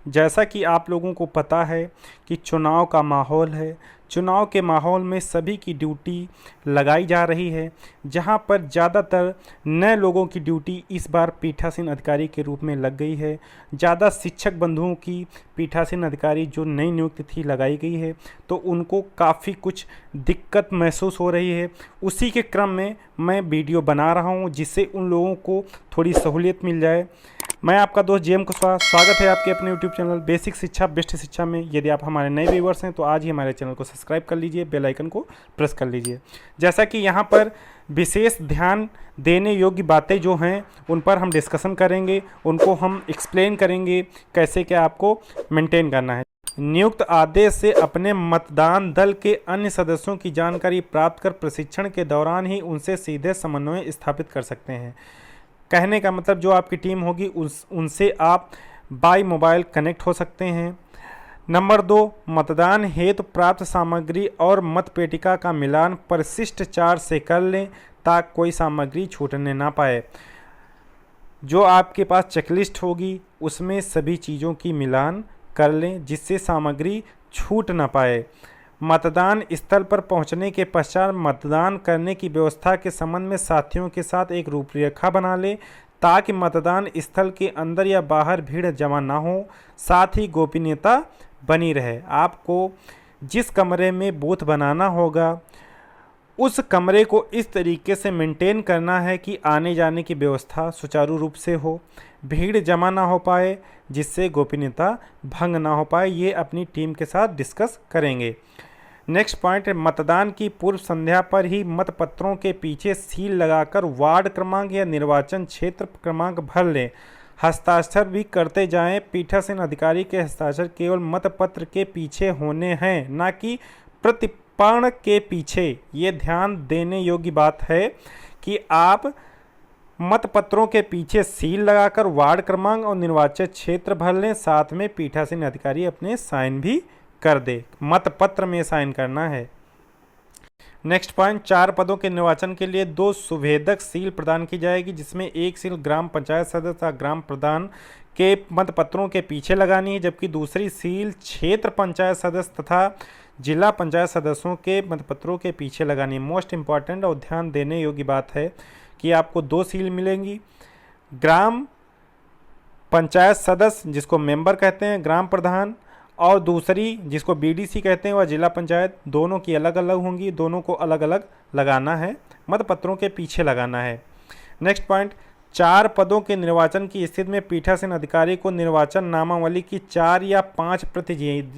जैसा कि आप लोगों को पता है कि चुनाव का माहौल है। चुनाव के माहौल में सभी की ड्यूटी लगाई जा रही है, जहां पर ज़्यादातर नए लोगों की ड्यूटी इस बार पीठासीन अधिकारी के रूप में लग गई है। ज़्यादा शिक्षक बंधुओं की पीठासीन अधिकारी जो नई नियुक्ति थी लगाई गई है, तो उनको काफ़ी कुछ दिक्कत महसूस हो रही है। उसी के क्रम में मैं वीडियो बना रहा हूं, जिससे उन लोगों को थोड़ी सहूलियत मिल जाए। मैं आपका दोस्त जेएम कुशवाहा, स्वागत है आपके अपने यूट्यूब चैनल बेसिक शिक्षा बेस्ट शिक्षा में। यदि आप हमारे नए व्यूवर्स हैं तो आज ही हमारे चैनल को सब्सक्राइब कर लीजिए, बेल आइकन को प्रेस कर लीजिए। जैसा कि यहाँ पर विशेष ध्यान देने योग्य बातें जो हैं उन पर हम डिस्कशन करेंगे, उनको हम एक्सप्लेन करेंगे कैसे क्या आपको मेंटेन करना है। नियुक्त आदेश से अपने मतदान दल के अन्य सदस्यों की जानकारी प्राप्त कर प्रशिक्षण के दौरान ही उनसे सीधे समन्वय स्थापित कर सकते हैं। कहने का मतलब जो आपकी टीम होगी उनसे आप बाय मोबाइल कनेक्ट हो सकते हैं। नंबर 2, मतदान हेतु प्राप्त सामग्री और मतपेटिका का मिलान परिशिष्ट 4 से कर लें ताकि कोई सामग्री छूटने ना पाए। जो आपके पास चेकलिस्ट होगी उसमें सभी चीज़ों की मिलान कर लें जिससे सामग्री छूट ना पाए। मतदान स्थल पर पहुंचने के पश्चात मतदान करने की व्यवस्था के संबंध में साथियों के साथ एक रूपरेखा बना लें ताकि मतदान स्थल के अंदर या बाहर भीड़ जमा ना हो, साथ ही गोपनीयता बनी रहे। आपको जिस कमरे में बूथ बनाना होगा उस कमरे को इस तरीके से मेंटेन करना है कि आने जाने की व्यवस्था सुचारू रूप से हो, भीड़ जमा ना हो पाए, जिससे गोपनीयता भंग ना हो पाए। ये अपनी टीम के साथ डिस्कस करेंगे। नेक्स्ट पॉइंट है, मतदान की पूर्व संध्या पर ही मतपत्रों के पीछे सील लगाकर वार्ड क्रमांक या निर्वाचन क्षेत्र क्रमांक भर लें। हस्ताक्षर भी करते जाएं। पीठासीन अधिकारी के हस्ताक्षर केवल मतपत्र के पीछे होने हैं, ना कि प्रतिपर्ण के पीछे। ये ध्यान देने योग्य बात है कि आप मतपत्रों के पीछे सील लगाकर वार्ड क्रमांक और निर्वाचन क्षेत्र भर लें, साथ में पीठासीन अधिकारी अपने साइन भी कर दे। मतपत्र में साइन करना है। नेक्स्ट पॉइंट, 4 पदों के निर्वाचन के लिए 2 सुवेदक सील प्रदान की जाएगी, जिसमें एक सील ग्राम पंचायत सदस्य या ग्राम प्रधान के मतपत्रों के पीछे लगानी है, जबकि दूसरी सील क्षेत्र पंचायत सदस्य तथा जिला पंचायत सदस्यों के मतपत्रों के पीछे लगानी है। मोस्ट इंपॉर्टेंट और ध्यान देने योग्य बात है कि आपको 2 सील मिलेंगी। ग्राम पंचायत सदस्य जिसको मेंबर कहते हैं, ग्राम प्रधान, और दूसरी जिसको बीडीसी कहते हैं वह जिला पंचायत, दोनों की अलग अलग होंगी। दोनों को अलग अलग लगाना है, मतपत्रों के पीछे लगाना है। नेक्स्ट पॉइंट, 4 पदों के निर्वाचन की स्थिति में पीठासीन अधिकारी को निर्वाचन नामावली की 4 या 5 प्रति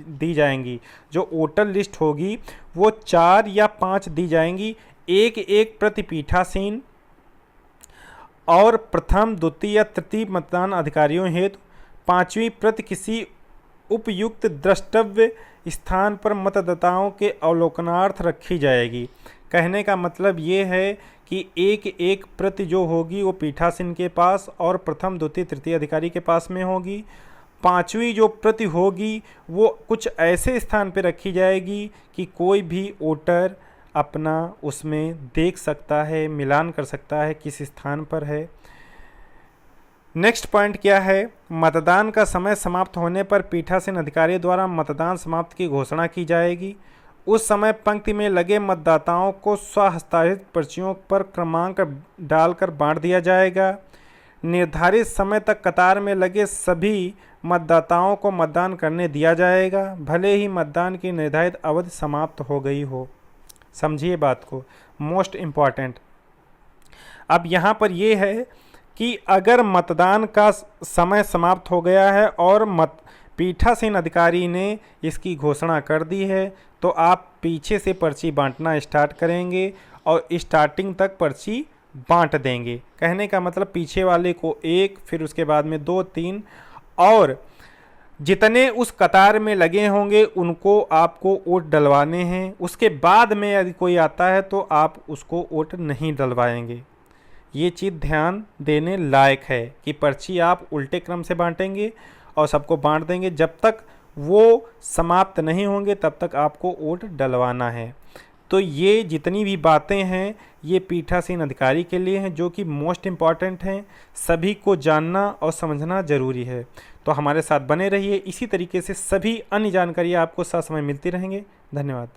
दी जाएंगी। जो वोटर लिस्ट होगी वो 4 या 5 दी जाएंगी, एक प्रति पीठासीन और प्रथम, द्वितीय या तृतीय मतदान अधिकारियों हेतु 5वीं प्रति किसी उपयुक्त द्रष्टव्य स्थान पर मतदाताओं के अवलोकनार्थ रखी जाएगी। कहने का मतलब ये है कि एक प्रति जो होगी वो पीठासीन के पास और प्रथम, द्वितीय, तृतीय अधिकारी के पास में होगी। 5वीं जो प्रति होगी वो कुछ ऐसे स्थान पर रखी जाएगी कि कोई भी वोटर अपना उसमें देख सकता है, मिलान कर सकता है किस स्थान पर है। नेक्स्ट पॉइंट क्या है, मतदान का समय समाप्त होने पर पीठासीन अधिकारी द्वारा मतदान समाप्त की घोषणा की जाएगी। उस समय पंक्ति में लगे मतदाताओं को स्वहस्ताक्षरित पर्चियों पर क्रमांक डालकर बांट दिया जाएगा। निर्धारित समय तक कतार में लगे सभी मतदाताओं को मतदान करने दिया जाएगा, भले ही मतदान की निर्धारित अवधि समाप्त हो गई हो। समझिए बात को, मोस्ट इम्पॉर्टेंट। अब यहाँ पर यह है कि अगर मतदान का समय समाप्त हो गया है और पीठासीन अधिकारी ने इसकी घोषणा कर दी है तो आप पीछे से पर्ची बांटना स्टार्ट करेंगे और स्टार्टिंग तक पर्ची बांट देंगे। कहने का मतलब पीछे वाले को 1, फिर उसके बाद में 2, 3 और जितने उस कतार में लगे होंगे उनको आपको वोट डलवाने हैं। उसके बाद में यदि कोई आता है तो आप उसको वोट नहीं डलवाएंगे। ये चीज़ ध्यान देने लायक है कि पर्ची आप उल्टे क्रम से बांटेंगे और सबको बांट देंगे। जब तक वो समाप्त नहीं होंगे तब तक आपको वोट डलवाना है। तो ये जितनी भी बातें हैं ये पीठासीन अधिकारी के लिए हैं, जो कि मोस्ट इम्पॉर्टेंट हैं, सभी को जानना और समझना ज़रूरी है। तो तो हमारे साथ बने रहिए। इसी तरीके से सभी अन्य जानकारियाँ आपको ससमय मिलती रहेंगे। धन्यवाद।